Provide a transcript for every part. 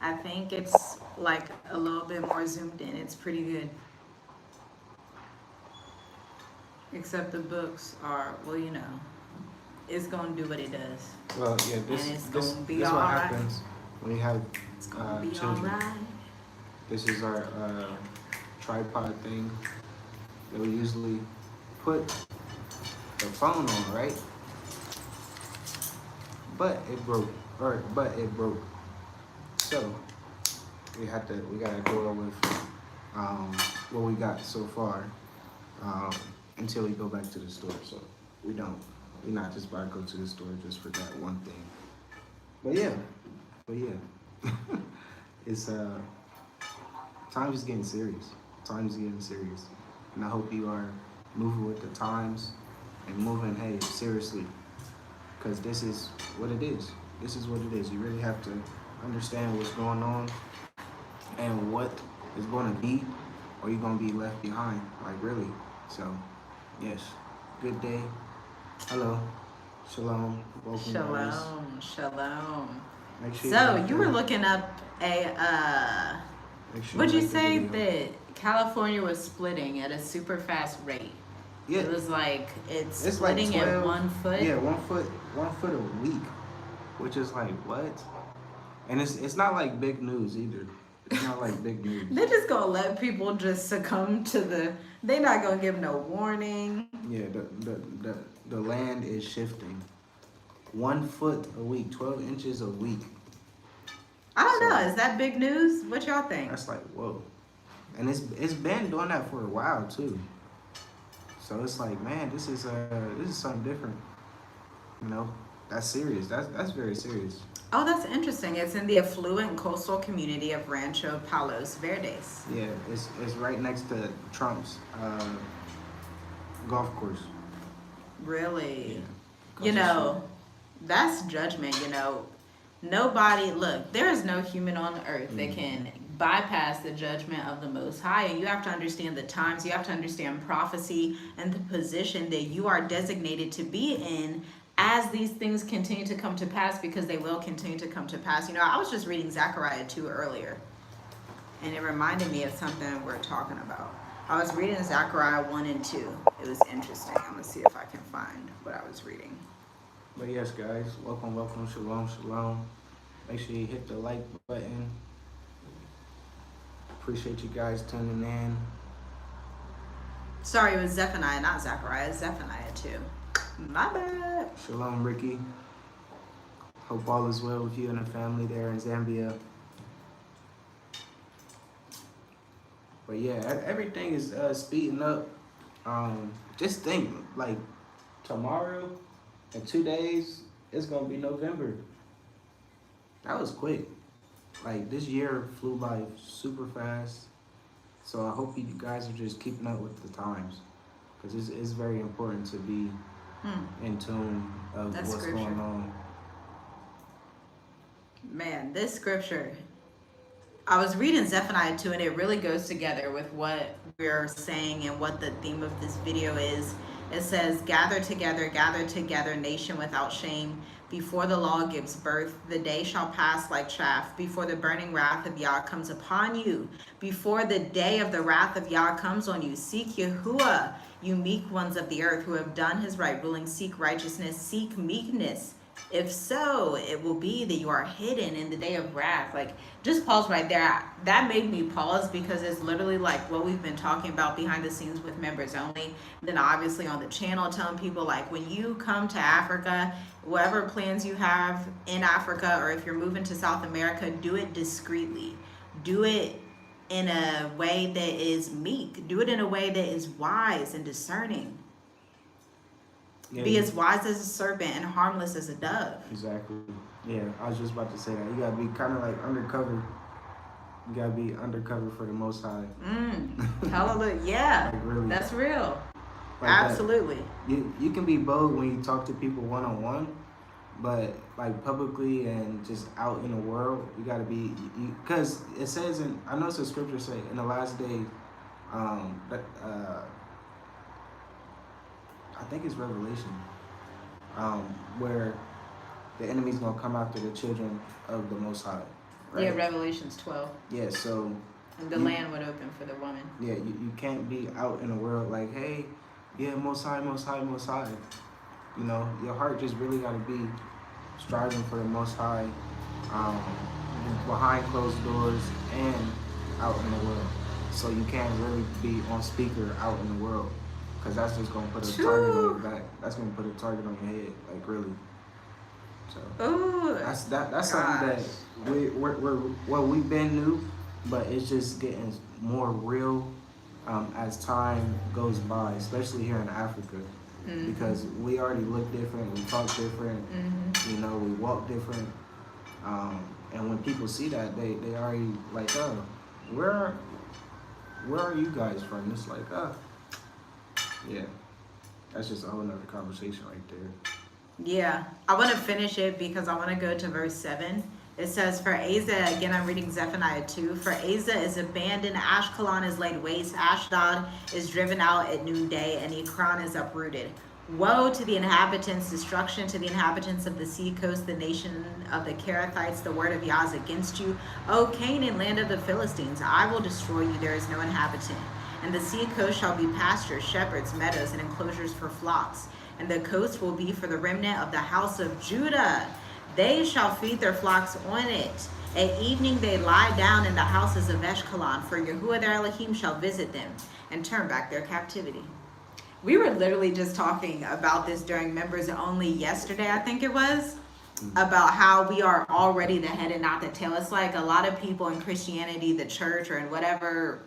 I think it's like a little bit more zoomed in. It's pretty good. Except the books are, well, it's gonna do what it does. Well, yeah, And it's this gonna be this what alright. happens when you have It's gonna be children. alright. This is our tripod thing that we usually put the phone on, right? But it broke, So we gotta go with what we got so far um, until we go back to the store. So we're not just about to go to the store just for that one thing. But yeah, it's times is getting serious. Times is getting serious, and I hope you are moving with the times and moving, hey, seriously, because this is what it is. This is what it is. You really have to understand what's going on and what is going to be, or you're going to be left behind. Like, really. So, yes. Good day. Hello. Shalom. Welcome, guys. Shalom. Make sure So you were looking up would you say that California was splitting at a super fast rate? Yeah. It was like it's like splitting 12, at 1 foot. Yeah, 1 foot a week, which is like what? And it's not like big news either. It's not like big news. They're just gonna let people just succumb to they're not gonna give no warning. Yeah, the land is shifting. 1 foot a week, 12 inches a week. I don't know. Is that big news? What y'all think? That's like, whoa. And it's been doing that for a while too. So it's like, man, this is something different. That's serious. That's very serious. Oh, that's interesting. It's in the affluent coastal community of Rancho Palos Verdes. Yeah, it's right next to Trump's golf course. Really? Yeah. That's judgment, Nobody, look, there is no human on earth that can bypass the judgment of the Most High. And you have to understand the times, you have to understand prophecy and the position that you are designated to be in as these things continue to come to pass, because they will continue to come to pass. I was just reading Zephaniah 2 earlier, and it reminded me of something we're talking about. I was reading Zephaniah 1 and 2. It was interesting. I'm going to see if I can find what I was reading. But yes, guys, welcome, shalom. Make sure you hit the like button. Appreciate you guys tuning in. Sorry, it was Zephaniah, not Zechariah. Zephaniah 2. My bad. Shalom, Ricky. Hope all is well with you and the family there in Zambia. But yeah, everything is speeding up. Just think, like, tomorrow, in 2 days, it's gonna be November. That was quick. Like, this year flew by super fast. So I hope you guys are just keeping up with the times, because it's very important to be in tune of That's what's scripture. going on. Man, this scripture, I was reading Zephaniah 2, and it really goes together with what we're saying and what the theme of this video is. It says, gather together, nation without shame. Before the law gives birth, the day shall pass like chaff. Before the burning wrath of Yah comes upon you. Before the day of the wrath of Yah comes on you. Seek Yahuwah, you meek ones of the earth who have done his right ruling. Seek righteousness, seek meekness. If so, it will be that you are hidden in the day of wrath. Like, just pause right there. That made me pause, because it's literally like what we've been talking about behind the scenes with members only. Then obviously on the channel, telling people, like, when you come to Africa, whatever plans you have in Africa, or if you're moving to South America, do it discreetly. Do it in a way that is meek. Do it in a way that is wise and discerning. Yeah, be as wise as a serpent and harmless as a dove. Exactly. Yeah, I was just about to say that. You gotta be kind of like undercover. You gotta be undercover for the Most High. Hallelujah. Yeah. Like, really. That's real. Like absolutely. You can be bold when you talk to people one-on-one, but like publicly and just out in the world, you gotta be, because it says I know it's a scripture say in the last days, I think it's Revelation, where the enemy's gonna come after the children of the Most High. right? Yeah, Revelations 12. Yeah, so And the land would open for the woman. yeah, you can't be out in the world like, hey, yeah, Most High, Most High, Most High. You know, your heart just really got to be striving for the Most High, um, behind closed doors and out in the world. So you can't really be on speaker out in the world, because that's just gonna put a target on your back. That's gonna put a target on your head, like really. So Ooh, that's something that we've been new, but it's just getting more real as time goes by, especially here in Africa. Mm-hmm. Because we already look different, we talk different, mm-hmm. You know, we walk different, and when people see that, they already like, oh, where are you guys from? It's like, yeah, that's just a whole nother conversation right there. Yeah, I want to finish it because I want to go to verse 7. It says, for Asa, again I'm reading Zephaniah 2, for Asa is abandoned, Ashkelon is laid waste, Ashdod is driven out at noonday, and Ekron is uprooted. Woe to the inhabitants, destruction to the inhabitants of the sea coast, the nation of the Kerethites, the word of Yah is against you. O Canaan, land of the Philistines, I will destroy you, there is no inhabitant. And the sea coast shall be pastures, shepherds, meadows, and enclosures for flocks. And the coast will be for the remnant of the house of Judah. They shall feed their flocks on it. At evening they lie down in the houses of Eshkelon, for Yahuwah their Elohim shall visit them and turn back their captivity. We were literally just talking about this during members only yesterday, I think it was, about how we are already the head and not the tail. It's like a lot of people in Christianity, the church, or in whatever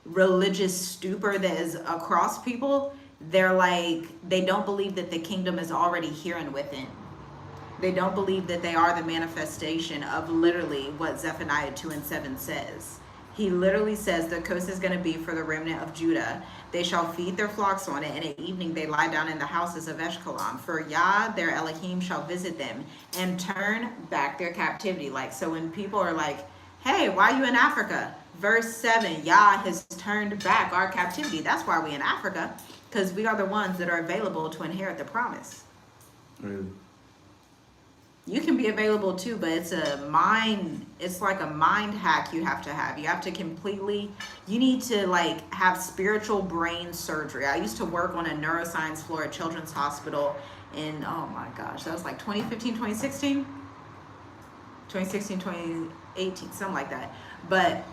religious stupor that is across people, they're like, they don't believe that the kingdom is already here and within. They don't believe that they are the manifestation of literally what Zephaniah 2 and 7 says. He literally says the coast is going to be for the remnant of Judah. They shall feed their flocks on it, and at evening they lie down in the houses of Eshkelon. For Yah, their Elohim, shall visit them and turn back their captivity. Like, so when people are like, hey, why are you in Africa? Verse 7, Yah has turned back our captivity. That's why we're in Africa, because we are the ones that are available to inherit the promise. Really? You can be available too, but it's like a mind hack you have to have. You have to you need to like have spiritual brain surgery. I used to work on a neuroscience floor at Children's Hospital in, oh my gosh, that was like 2015, 2016? 2016, 2018, something like that. But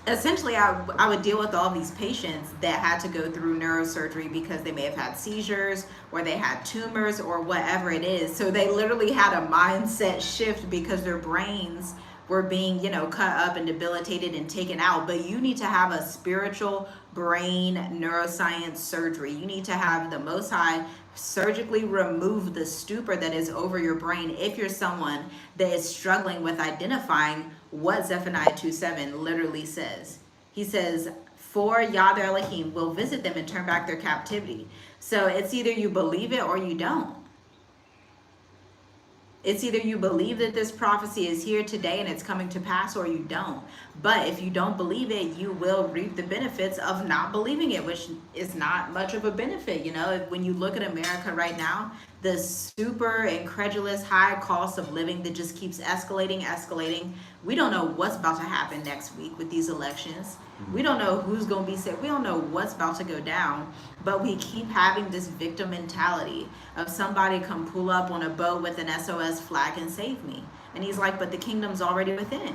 essentially, I would deal with all these patients that had to go through neurosurgery because they may have had seizures or they had tumors or whatever it is. So they literally had a mindset shift because their brains were being, cut up and debilitated and taken out. But you need to have a spiritual brain neuroscience surgery. You need to have the Most High surgically remove the stupor that is over your brain if you're someone that is struggling with identifying what Zephaniah 2:7 literally says. He says, for Yah their Elohim will visit them and turn back their captivity. So it's either you believe it or you don't. It's either you believe that this prophecy is here today and it's coming to pass, or you don't. But if you don't believe it, you will reap the benefits of not believing it, which is not much of a benefit. When you look at America right now, the super incredulous high cost of living that just keeps escalating. We don't know what's about to happen next week with these elections. We don't know who's going to be sick. We don't know what's about to go down. But we keep having this victim mentality of somebody come pull up on a boat with an SOS flag and save me. And he's like, but the kingdom's already within.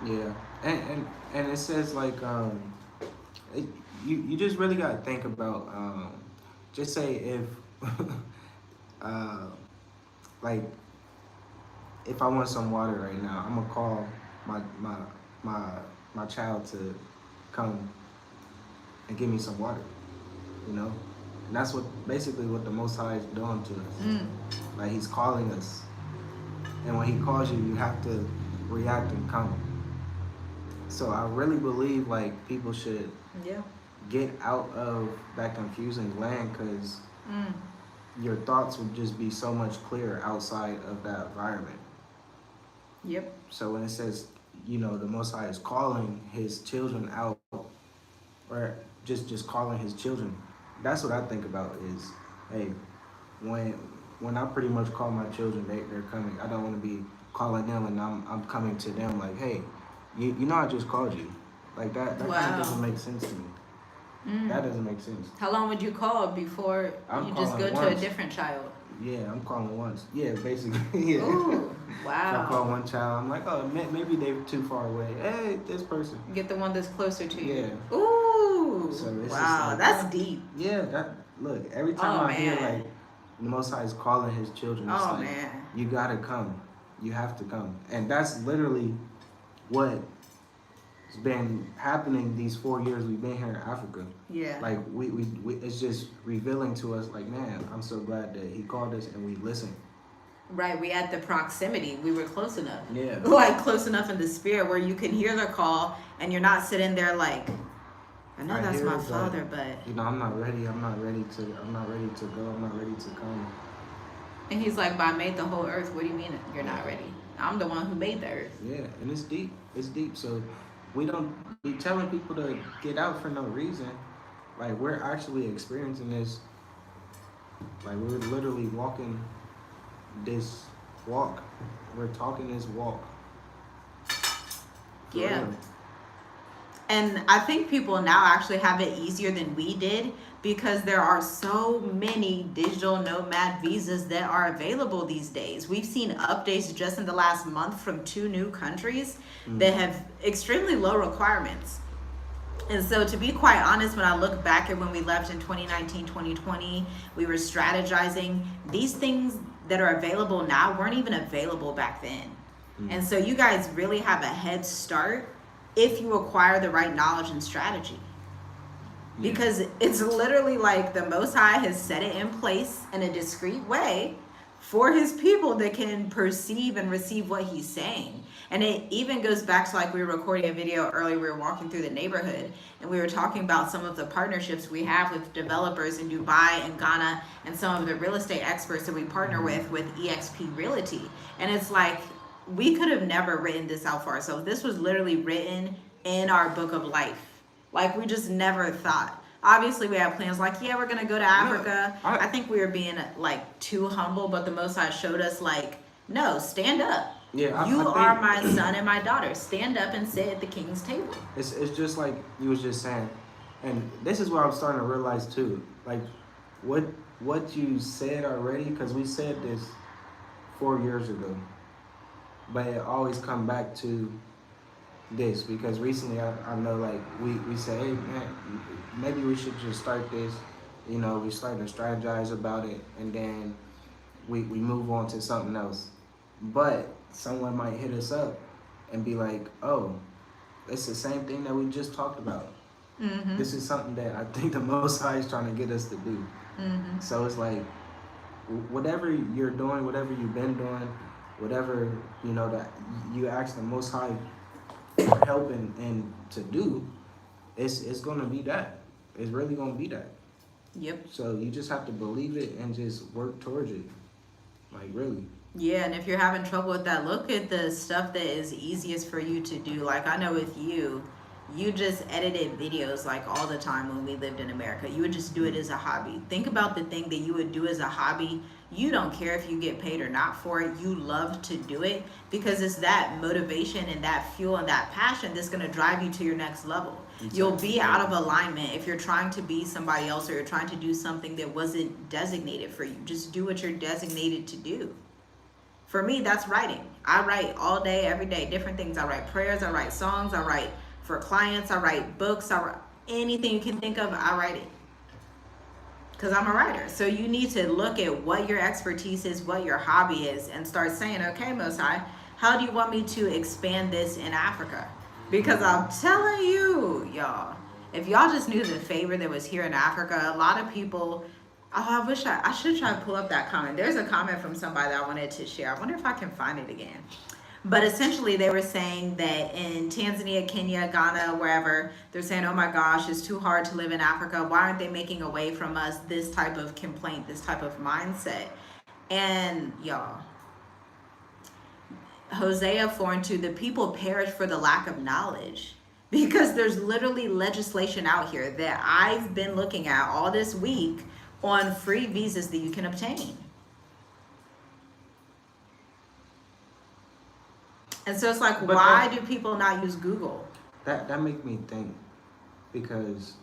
Yeah. And it says like, you just really got to think about, just say if, like, if I want some water right now, I'm gonna call my child to come and give me some water, and that's basically what the Most High is doing to us. Like, he's calling us, and when he calls you, you have to react and come. So I really believe like people should get out of that confusing land, because your thoughts would just be so much clearer outside of that environment. Yep. So when it says, the Most High is calling his children out, or just calling his children, that's what I think about is, hey, when I pretty much call my children, they're coming. I don't want to be calling them and I'm coming to them like, hey, you know I just called you. Like that kind of doesn't make sense to me. That doesn't make sense. How long would you call before you just go to a different child? Yeah, I'm calling once. Yeah, basically. Yeah. Ooh, wow. If I call one child, I'm like, oh, maybe they're too far away. Hey, this person. Get the one that's closer to you. Yeah. Ooh. So it's wow, like, that's deep. Yeah, look, every time hear like the Most High is calling his children, it's like, you gotta come. You have to come. And that's literally what has been happening these 4 years we've been here in Africa. Yeah. Like we it's just revealing to us like, man, I'm so glad that he called us and we listened. Right, we had the proximity. We were close enough. Yeah. Like close enough in the spirit where you can hear the call and you're not sitting there like, I know that's my father, but you know, I'm not ready to go, I'm not ready to come. And he's like, but I made the whole earth. What do you mean you're not ready? I'm the one who made the earth. Yeah, and it's deep. It's deep. So we don't be telling people to get out for no reason. Like, we're actually experiencing this. Like, we're literally walking this walk. We're talking this walk. Yeah. Real. And I think people now actually have it easier than we did because there are so many digital nomad visas that are available these days. We've seen updates just in the last month from 2 new countries that have extremely low requirements. And so to be quite honest, when I look back at when we left in 2019, 2020, we were strategizing. These things that are available now weren't even available back then. And so you guys really have a head start if you acquire the right knowledge and strategy. Because it's literally like the Most High has set it in place in a discreet way for his people that can perceive and receive what he's saying. And it even goes back to, like, we were recording a video earlier, we were walking through the neighborhood and we were talking about some of the partnerships we have with developers in Dubai and Ghana and some of the real estate experts that we partner with EXP Realty. And it's like, we could have never written this out for ourselves. This was literally written in our book of life. Like, we just never thought. Obviously, we have plans like, yeah, we're going to go to Africa. No, I think we were being, like, too humble, but the Most High showed us, like, no, stand up. Yeah, you are my son and my daughter. Stand up and sit at the king's table. It's just like you was just saying. And this is what I'm starting to realize, too. Like, what you said already, because we said this 4 years ago. But it always come back to this, because recently I know, like, we say, hey man, maybe we should just start this. You know, we started to strategize about it, and then we move on to something else. But someone might hit us up and be like, oh, it's the same thing that we just talked about. This is something that I think the Most High is trying to get us to do. So it's like, whatever you're doing, whatever you've been doing, whatever, you know, that you ask the Most High for help and to do, it's going to be that. It's really going to be that. Yep. So you just have to believe it and just work towards it. Like, really. Yeah, and if you're having trouble with that, look at the stuff that is easiest for you to do. Like, I know with you just edited videos like all the time when we lived in America. You would just do it as a hobby. Think about the thing that you would do as a hobby. You don't care if you get paid or not for it. You love to do it because it's that motivation and that fuel and that passion that's going to drive you to your next level. Exactly. You'll be out of alignment if you're trying to be somebody else or you're trying to do something that wasn't designated for you. Just do what you're designated to do. For me, that's writing. I write all day, every day, different things. I write prayers, I write songs, I write for clients, I write books, I write anything you can think of, I write it. Because I'm a writer. So you need to look at what your expertise is, what your hobby is, and start saying, okay, Most High, how do you want me to expand this in Africa? Because I'm telling you, y'all, if y'all just knew the favor that was here in Africa, a lot of people, oh, I should try to pull up that comment. There's a comment from somebody that I wanted to share. I wonder if I can find it again. But essentially they were saying that in Tanzania, Kenya, Ghana, wherever, they're saying, oh my gosh, it's too hard to live in Africa. Why aren't they making away from us? This type of complaint, this type of mindset. And y'all, Hosea 4:2, the people perish for the lack of knowledge. Because there's literally legislation out here that I've been looking at all this week on free visas that you can obtain. And so it's like, But why do people not use Google? that make me think, because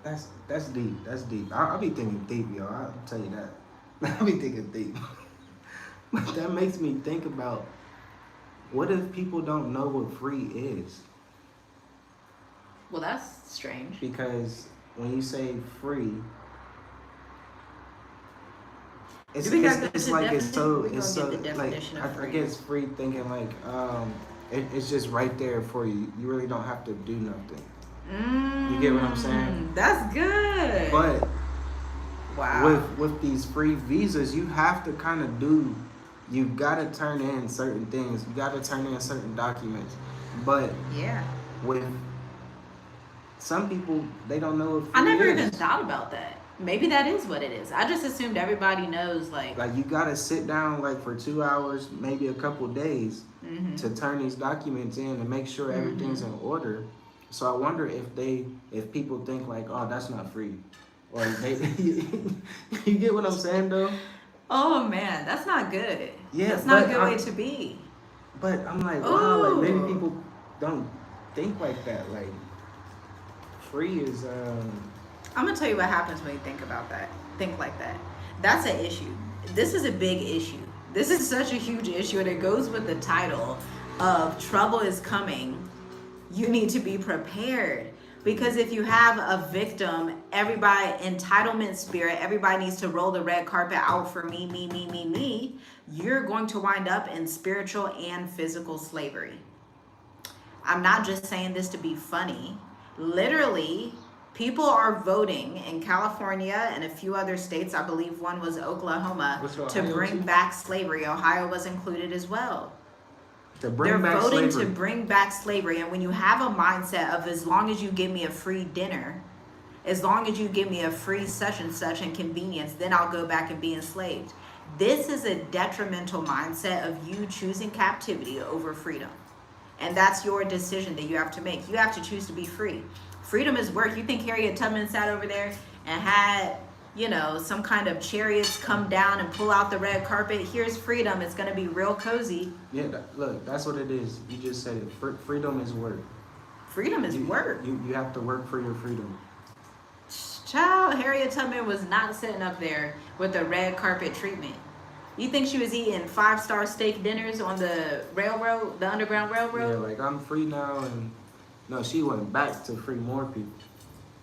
that's deep. That's deep. I'll be thinking deep, yo. I'll tell you that. I'll be thinking deep. But that makes me think about, what if people don't know what free is? Well, that's strange. Because when you say free, it's like it's so like I guess free thinking like it's just right there for you. You really don't have to do nothing. You get what I'm saying? That's good. But wow, with these free visas, you have to kind of do. You gotta turn in certain things. You gotta turn in certain documents. But yeah, with some people, they don't know. I never even thought about that. Maybe that is what it is. I just assumed everybody knows, like you gotta sit down like for 2 hours, maybe a couple days, to turn these documents in and make sure everything's in order. So I wonder if people think like, oh, that's not free, or they, you get what I'm saying though? Oh man, that's not good. Yeah, that's not a good way to be. But I'm like, wow, like maybe people don't think like that. Like free is. I'm gonna tell you what happens when you think about that. Think like that. That's an issue. This is a big issue. This is such a huge issue, and it goes with the title of "Trouble is Coming." You need to be prepared. Because if you have a victim, everybody, entitlement spirit, everybody needs to roll the red carpet out for me, you're going to wind up in spiritual and physical slavery. I'm not just saying this to be funny. Literally, people are voting in California and a few other states, I believe one was Oklahoma, to bring back slavery. Ohio was included as well. They're voting to bring back slavery. And when you have a mindset of, as long as you give me a free dinner, as long as you give me a free such and such and convenience, then I'll go back and be enslaved. This is a detrimental mindset of you choosing captivity over freedom. And that's your decision that you have to make. You have to choose to be free. Freedom is work. You think Harriet Tubman sat over there and had, some kind of chariots come down and pull out the red carpet? Here's freedom. It's going to be real cozy. Yeah, look, that's what it is. You just said it. Freedom is work. Freedom is work. You have to work for your freedom. Child, Harriet Tubman was not sitting up there with the red carpet treatment. You think she was eating 5-star steak dinners on the railroad, the Underground Railroad? Yeah, like, I'm free now. And no, she went back to free more people.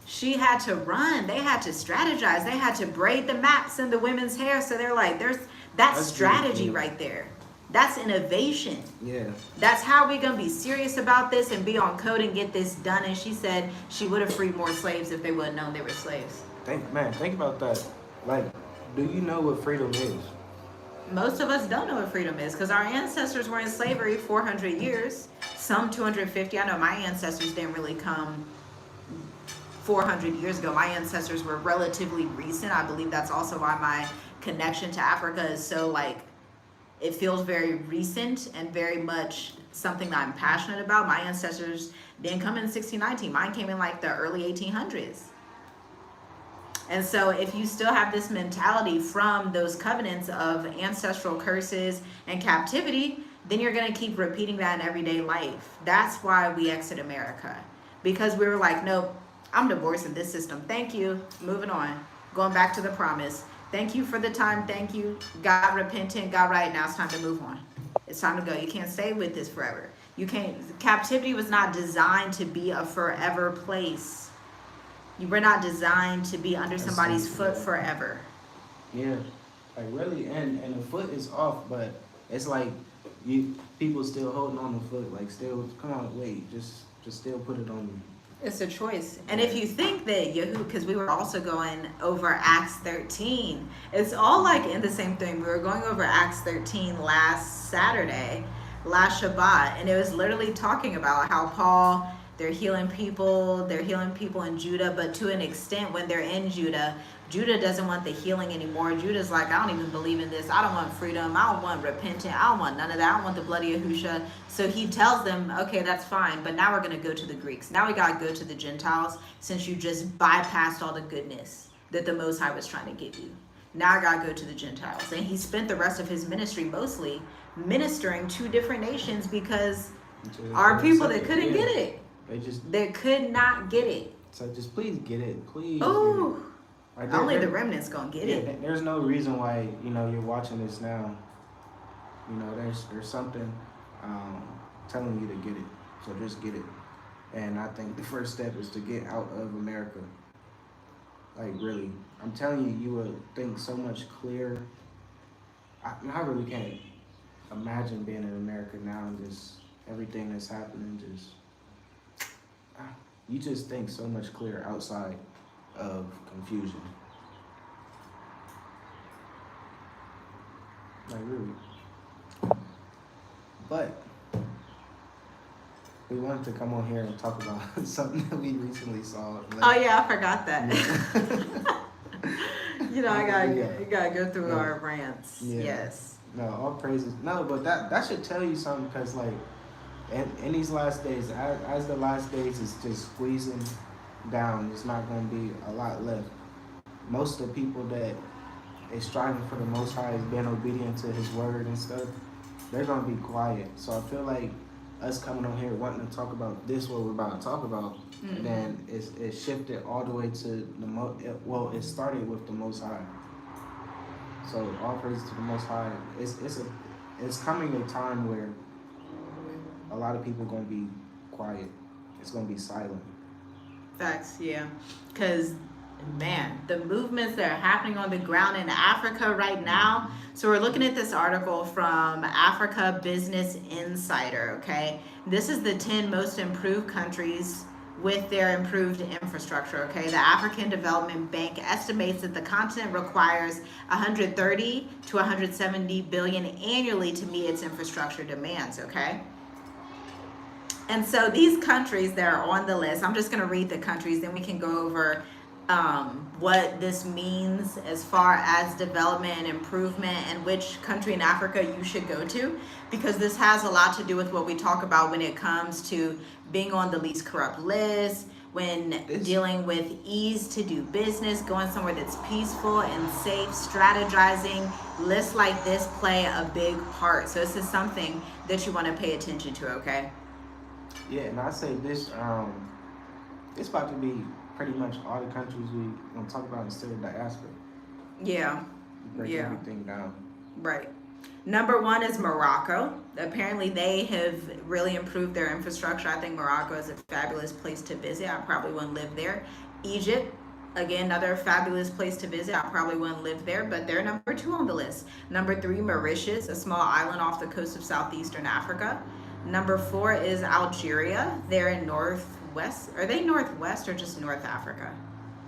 She had to run. They had to strategize. They had to braid the maps in the women's hair. So they're like, that's strategy right there. That's innovation. Yeah. That's how we gonna be serious about this and be on code and get this done. And she said she would have freed more slaves if they would have known they were slaves. Think about that. Like, do you know what freedom is? Most of us don't know what freedom is, because our ancestors were in slavery 400 years, some 250. I know my ancestors didn't really come 400 years ago. My ancestors were relatively recent. I believe that's also why my connection to Africa is so, it feels very recent and very much something that I'm passionate about. My ancestors didn't come in 1619. Mine came in the early 1800s. And so if you still have this mentality from those covenants of ancestral curses and captivity, then you're going to keep repeating that in everyday life. That's why we exit America. Because we were like, nope, I'm divorcing this system. Thank you. Moving on. Going back to the promise. Thank you for the time. Thank you. Got repentant. Got right. Now it's time to move on. It's time to go. You can't stay with this forever. You can't. Captivity was not designed to be a forever place. You were not designed to be under somebody's foot forever. Yeah, really, and the foot is off, but it's people still holding on the foot, still, come on, wait, just still put it on you. It's a choice. And if you think that because we were also going over Acts 13, it's all in the same thing. We were going over Acts 13 last Saturday, last Shabbat, and it was literally talking about how Paul, they're healing people in Judah, but to an extent when they're in Judah doesn't want the healing anymore. Judah's like, I don't even believe in this. I don't want freedom. I don't want repentance. I don't want none of that. I don't want the bloody Yahusha. So he tells them, okay, that's fine, but now we're going to go to the Greeks. Now we got to go to the Gentiles, since you just bypassed all the goodness that the Most High was trying to give you. Now I gotta go to the Gentiles. And he spent the rest of his ministry mostly ministering to different nations because our people that couldn't get it. They could not get it. So just please get it. Please. Oh, like only the remnant's gonna get it. There's no reason why, you're watching this now. There's something telling you to get it. So just get it. And I think the first step is to get out of America. Like, really. I'm telling you, you will think so much clearer. I really can't imagine being in America now and just everything that's happening. You just think so much clearer outside of confusion. Like, really. But we wanted to come on here and talk about something that we recently saw. Oh yeah, I forgot that. I gotta go through our rants. Yeah. Yes. No, all praises. No, but that should tell you something, because like in these last days, as the last days is just squeezing down, it's not going to be a lot left. Most of the people that is striving for the Most High, is being obedient to His word and stuff, they're going to be quiet. So I feel like us coming on here wanting to talk about this, what we're about to talk about, then it shifted all the way to it started with the Most High. So all praise to the Most High. It's coming a time where a lot of people are going to be quiet. It's going to be silent. Facts, yeah. Because, man, the movements that are happening on the ground in Africa right now. So we're looking at this article from Africa Business Insider, okay? This is the 10 most improved countries with their improved infrastructure, okay? The African Development Bank estimates that the continent requires 130 to 170 billion annually to meet its infrastructure demands, okay? And so these countries that are on the list, I'm just going to read the countries, then we can go over what this means as far as development and improvement, and which country in Africa you should go to, because this has a lot to do with what we talk about when it comes to being on the least corrupt list, when dealing with ease to do business, going somewhere that's peaceful and safe, strategizing. Lists like this play a big part. So this is something that you want to pay attention to, okay? Yeah, and I say this, it's about to be pretty much all the countries we want to talk about instead of diaspora. Yeah. Break everything down. Right. Number 1 is Morocco. Apparently they have really improved their infrastructure. I think Morocco is a fabulous place to visit. I probably wouldn't live there. Egypt, again, another fabulous place to visit. I probably wouldn't live there, but they're number 2 on the list. Number 3, Mauritius, a small island off the coast of southeastern Africa. Number 4 is Algeria. They're in northwest. Are they northwest or just North Africa?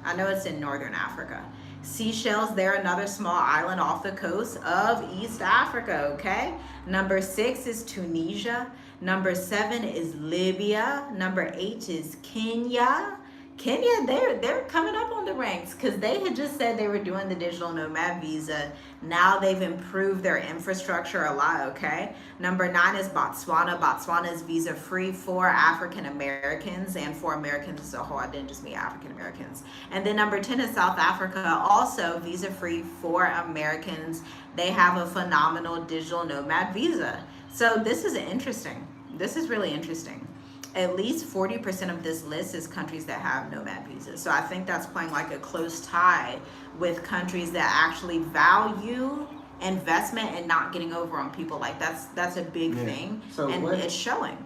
I know it's in northern Africa. Seychelles, they're another small island off the coast of East Africa, okay? Number 6 is Tunisia. Number 7 is Libya. Number 8 is Kenya. Kenya, they're coming up on the ranks because they had just said they were doing the digital nomad visa. Now they've improved their infrastructure a lot, okay? Number 9 is Botswana. Botswana is visa free for African Americans and for Americans as a whole. I didn't just mean African Americans. And then number 10 is South Africa, also visa free for Americans. They have a phenomenal digital nomad visa. So this is interesting. This is really interesting. At least 40% of this list is countries that have nomad visas. So I think that's playing like a close tie with countries that actually value investment and not getting over on people. Like that's a big thing. So and it's showing.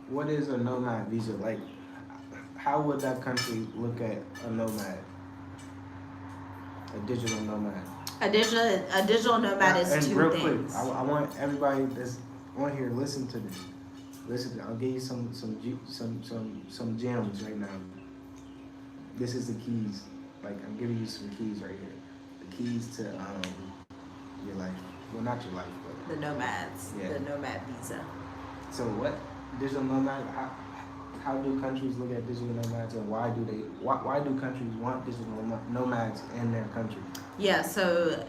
What is a nomad visa? Like, how would that country look at a nomad? A digital nomad. A digital nomad is two real things. Quick, I want everybody that's on here listen to this. Listen, I'll give you some gems right now. This is the keys. Like, I'm giving you some keys right here. The keys to your life. Well, not your life, but the nomads. Yeah. The nomad visa. So what digital nomad? How do countries look at digital nomads, and why do countries want digital nomads in their country? Yeah. So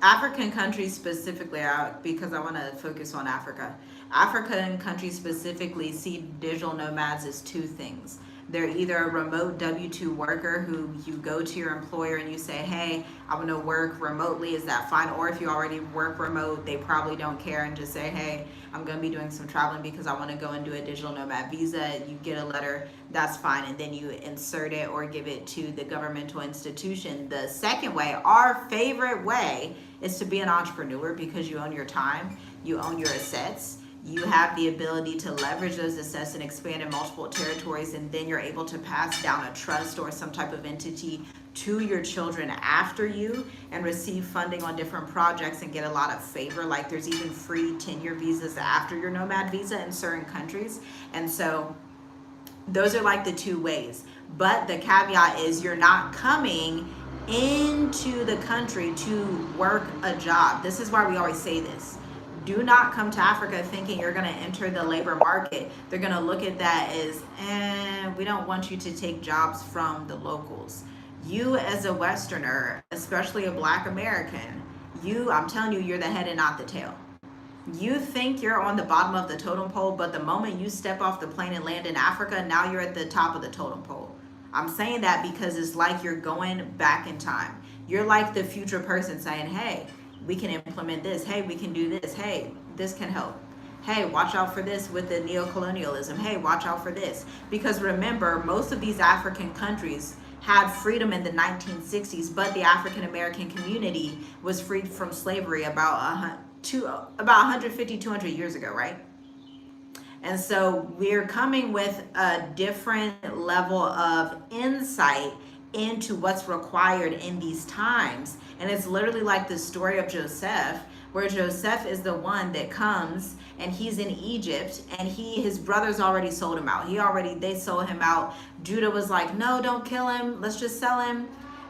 African countries specifically, because I want to focus on Africa. African countries specifically see digital nomads as two things. They're either a remote W-2 worker who you go to your employer and you say, hey, I want to work remotely. Is that fine? Or if you already work remote, they probably don't care and just say, hey, I'm going to be doing some traveling because I want to go and do a digital nomad visa. You get a letter, that's fine. And then you insert it or give it to the governmental institution. The second way, our favorite way, is to be an entrepreneur because you own your time, you own your assets. You have the ability to leverage those assets and expand in multiple territories, and then you're able to pass down a trust or some type of entity to your children after you and receive funding on different projects and get a lot of favor. Like there's even free tenure visas after your nomad visa in certain countries. And so those are like the two ways. But the caveat is you're not coming into the country to work a job. This is why we always say this. Do not come to Africa thinking you're going to enter the labor market. They're going to look at that as, we don't want you to take jobs from the locals. You as a Westerner, especially a Black American, I'm telling you, you're the head and not the tail. You think you're on the bottom of the totem pole, but the moment you step off the plane and land in Africa, now you're at the top of the totem pole. I'm saying that because it's like you're going back in time. You're like the future person saying, hey, we can implement this. Hey, we can do this. Hey, this can help. Hey, watch out for this with the neocolonialism. Hey, watch out for this. Because remember, most of these African countries had freedom in the 1960s, but the African American community was freed from slavery about 150, 200 years ago, right? And so we're coming with a different level of insight into what's required in these times. And it's literally like the story of Joseph, where Joseph is the one that comes and he's in Egypt and his brothers already sold him out. They sold him out. Judah was like, no, don't kill him. Let's just sell him.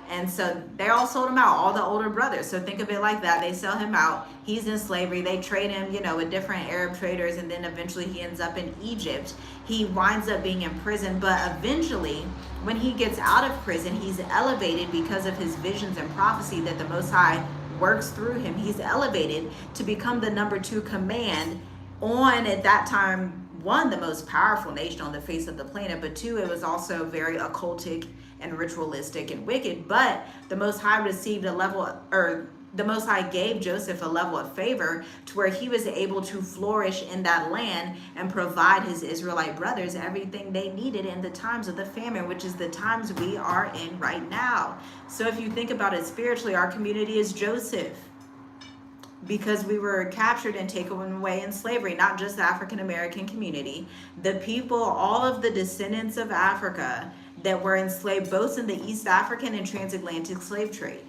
And so they all sold him out, all the older brothers. So think of it like that. They sell him out. He's in slavery. They trade him, with different Arab traders. And then eventually he ends up in Egypt. He winds up being in prison. But eventually, when he gets out of prison, he's elevated because of his visions and prophecy that the Most High works through him. He's elevated to become the number 2 command on, at that time, 1, the most powerful nation on the face of the planet. But 2, it was also very occultic and ritualistic and wicked. But the Most High received the Most High gave Joseph a level of favor to where he was able to flourish in that land and provide his Israelite brothers everything they needed in the times of the famine, which is the times we are in right now. So if you think about it spiritually, our community is Joseph, because we were captured and taken away in slavery, not just the African American community. The people, all of the descendants of Africa that were enslaved, both in the East African and transatlantic slave trade,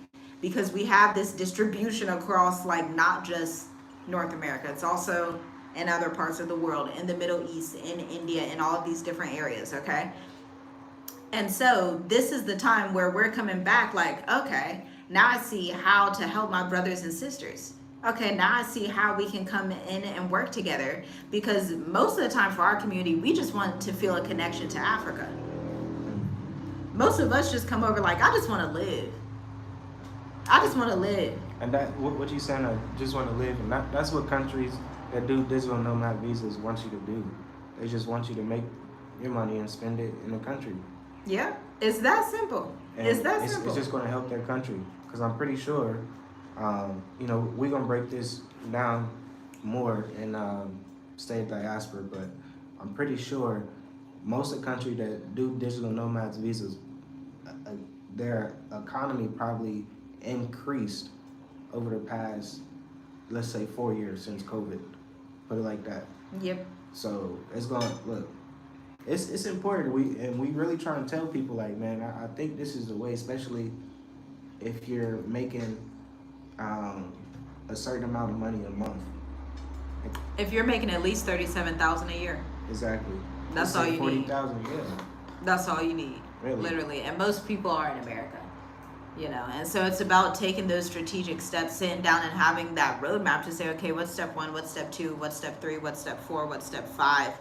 because we have this distribution across, like, not just North America. It's also in other parts of the world, in the Middle East, in India, in all of these different areas, okay? And so this is the time where we're coming back like, okay, now I see how to help my brothers and sisters. Okay, now I see how we can come in and work together, because most of the time for our community, we just want to feel a connection to Africa. Most of us just come over like, I just want to live. I just want to live. And that what you saying, I just want to live, and that's what countries that do digital nomad visas want you to do. They just want you to make your money and spend it in the country. Yeah, it's that simple. And it's that simple. It's just going to help their country, because I'm pretty sure, we're going to break this down more in state diaspora, but I'm pretty sure most of the country that do digital nomads visas, their economy probably increased over the past, let's say, 4 years since COVID. Put it like that. Yep. So it's going to look. It's important. We really trying to tell people, like, man, I think this is the way, especially if you're making a certain amount of money a month. If you're making at least $37,000 a year. Exactly. That's all you need. $40,000 a year. That's all you need. Really? Literally. And most people are in America. And so it's about taking those strategic steps, sitting down and having that roadmap to say, okay, what's step 1, what's step 2, what's step 3, what's step 4, what's step 5,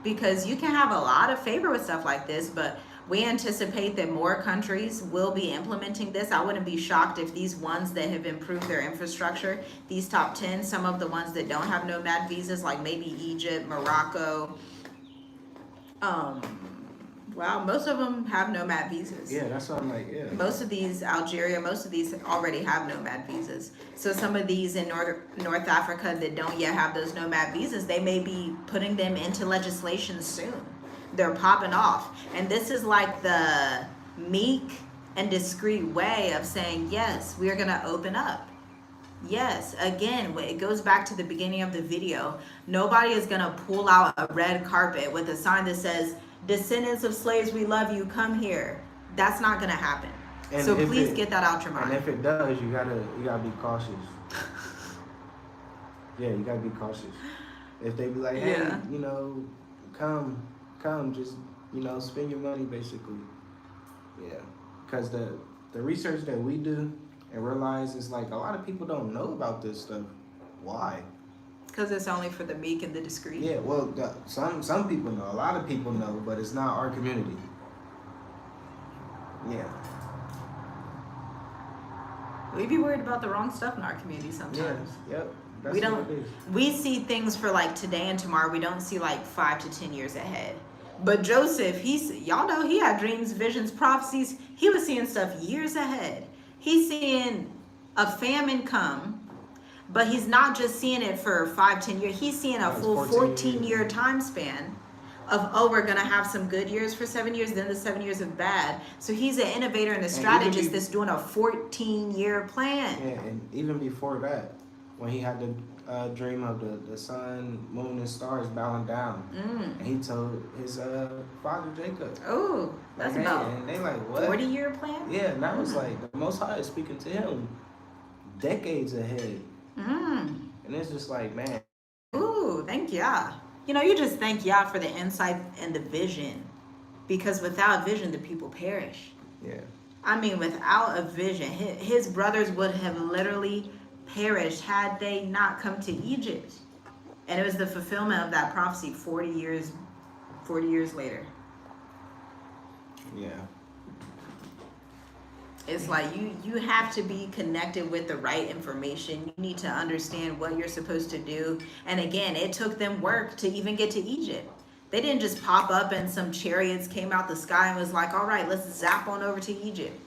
because you can have a lot of favor with stuff like this, but we anticipate that more countries will be implementing this. I wouldn't be shocked if these ones that have improved their infrastructure, these top 10, some of the ones that don't have nomad visas, like maybe Egypt, Morocco, Wow, most of them have nomad visas. Yeah, that's what I'm like. Yeah. Most of these, Algeria, most of these already have nomad visas. So some of these in North Africa that don't yet have those nomad visas, they may be putting them into legislation soon. They're popping off. And this is like the meek and discreet way of saying, yes, we are going to open up. Yes, again, it goes back to the beginning of the video. Nobody is going to pull out a red carpet with a sign that says, descendants of slaves, we love you, come here. That's not going to happen. And so please get that out your mind. And if it does, you gotta be cautious. Yeah, you gotta be cautious. If they be like, hey, Yeah. you know, come, just, you know, spend your money basically. Yeah, because the research that we do and realize is like a lot of people don't know about this stuff. Why? Because it's only for the meek and the discreet. Yeah, well, some people know. A lot of people know, but it's not our community. Yeah. We be worried about the wrong stuff in our community sometimes. Yeah. Yep. That's We don't. what it is. We see things for like today and tomorrow. We don't see like 5 to 10 years ahead. But Joseph, y'all know he had dreams, visions, prophecies. He was seeing stuff years ahead. He's seeing a famine come. But he's not just seeing it for 5, 10 years. He's seeing a full 14-year time span of, oh, we're going to have some good years for 7 years, then the 7 years of bad. So he's an innovator and a strategist that's doing a 14-year plan. Yeah, and even before that, when he had the dream of the sun, moon, and stars bowing down, and he told his father Jacob. Oh, that's like, about and they like, what? 40-year plan? Yeah, and that was like, the Most High is speaking to him decades ahead. And it's just like, man. Ooh, thank Yah. You know, you just thank Yah for the insight and the vision. Because without vision, the people perish. Yeah. I mean, without a vision, his brothers would have literally perished had they not come to Egypt. And it was the fulfillment of that prophecy 40 years later. Yeah. It's like you have to be connected with the right information. You need to understand what you're supposed to do. And again, it took them work to even get to Egypt. They didn't just pop up and some chariots came out the sky and was like, all right, let's zap on over to Egypt.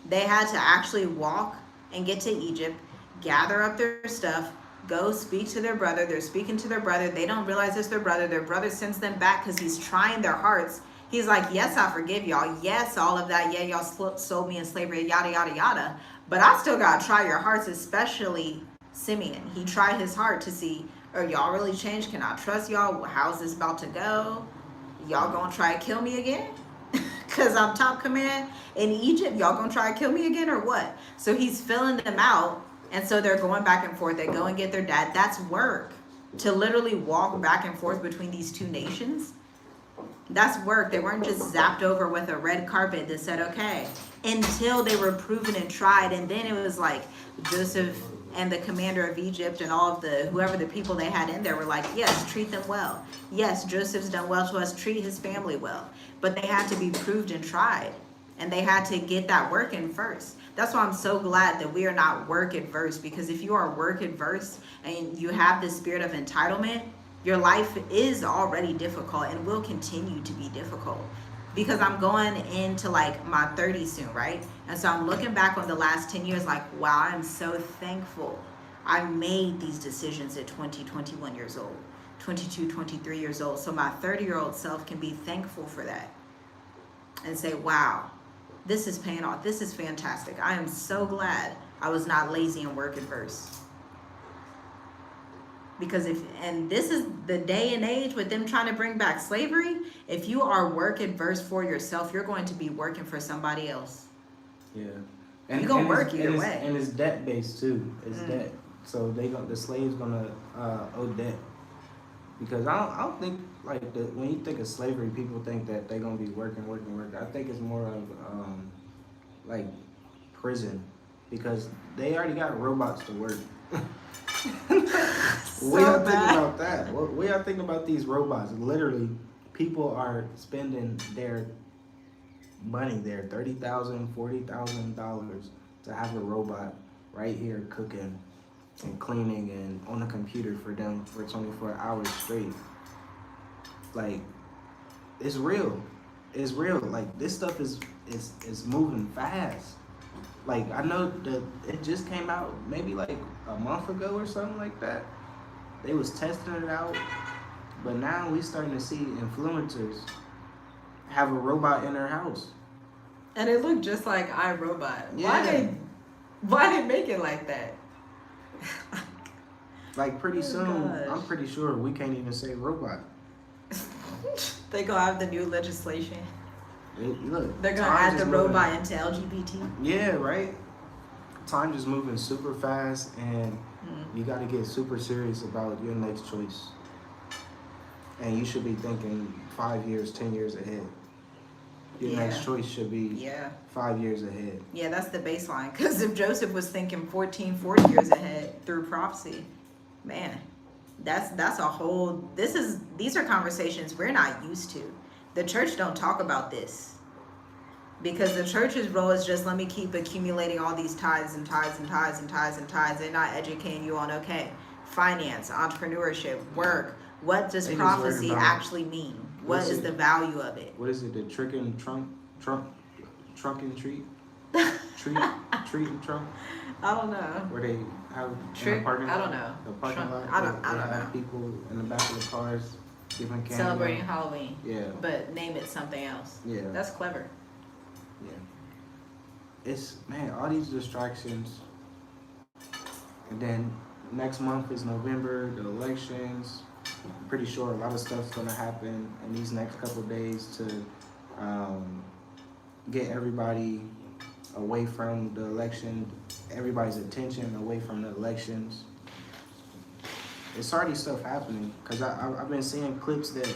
They had to actually walk and get to Egypt, gather up their stuff, go speak to their brother. They're speaking to their brother. They don't realize it's their brother. Their brother sends them back because he's trying their hearts. He's like, yes, I forgive y'all. Yes, all of that. Yeah, y'all sold me in slavery, yada, yada, yada. But I still got to try your hearts, especially Simeon. He tried his heart to see, are y'all really changed? Can I trust y'all? How's this about to go? Y'all going to try to kill me again? Because I'm top command in Egypt. Y'all going to try to kill me again or what? So he's filling them out. And so they're going back and forth. They go and get their dad. That's work. To literally walk back and forth between these two nations. That's work. They weren't just zapped over with a red carpet that said, okay, until they were proven and tried. And then it was like Joseph and the commander of Egypt and all of whoever the people they had in there were like, yes, treat them well. Yes, Joseph's done well to us. Treat his family well. But they had to be proved and tried. And they had to get that work in first. That's why I'm so glad that we are not work adverse. Because if you are work adverse and you have this spirit of entitlement, your life is already difficult and will continue to be difficult. Because I'm going into like my 30s soon, right? And so I'm looking back on the last 10 years like, wow, I'm so thankful I made these decisions at 20, 21 years old, 22, 23 years old. So my 30-year-old self can be thankful for that and say, wow, this is paying off. This is fantastic. I am so glad I was not lazy and work adverse. Because this is the day and age with them trying to bring back slavery. If you are work adverse for yourself, you're going to be working for somebody else. Yeah. And you're going to work either way. And it's debt based too. It's debt. So the slave's gonna owe debt. Because I don't think like when you think of slavery, people think that they're gonna be working. I think it's more of like prison, because they already got robots to work. We are thinking about that. We are thinking about these robots. Literally, people are spending their money there, $30,000, $40,000 to have a robot right here cooking and cleaning and on the computer for them for 24 hours straight. Like, it's real. is real. Like this stuff is moving fast. Like I know that it just came out maybe like a month ago or something like that. They was testing it out, but now we starting to see influencers have a robot in their house. And it looked just like iRobot. Yeah. Why they make it like that? Like pretty soon, gosh. I'm pretty sure we can't even say robot. They gonna have the new legislation. Look, They're gonna add the robot into LGBT. Yeah, right. Time is moving super fast, and you got to get super serious about your next choice. And you should be thinking 5 years, 10 years ahead. Your next choice should be 5 years ahead. Yeah, that's the baseline. Because if Joseph was thinking 14, 40 years ahead through prophecy, man, that's a whole. These are conversations we're not used to. The church don't talk about this. Because the church's role is just, let me keep accumulating all these tithes and tithes and tithes and tithes and tithes. They're not educating you on, okay, finance, entrepreneurship, work. What does prophecy actually mean? What is the value of it? What is it? The trick and trunk and treat? treat and trunk? I don't know. Where they have trick? I don't know. The parking lot. I don't know. Have people in the back of the cars giving candy. Celebrating Halloween. Yeah. But name it something else. Yeah. That's clever. Yeah. It's, man, all these distractions. And then next month is November, the elections. I'm pretty sure a lot of stuff's gonna happen in these next couple of days to get everybody away from the election, everybody's attention away from the elections. It's already stuff happening, because I've been seeing clips that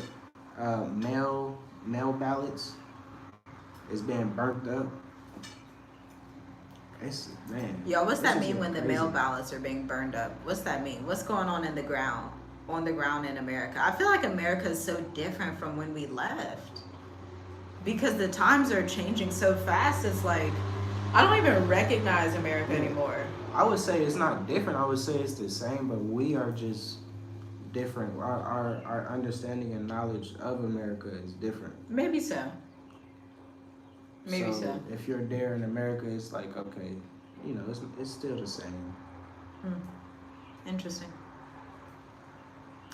mail ballots is being burnt up. It's, man. Yo, what's that mean when the mail ballots are being burned up? What's that mean? What's going on in the ground? On the ground in America. I feel like America is so different from when we left, because the times are changing so fast. It's like I don't even recognize America anymore. I would say it's not different. I would say it's the same, but we are just different. Our understanding and knowledge of America is different. Maybe so. Maybe so. If you're there in America, it's like, okay, you know, it's still the same. Interesting.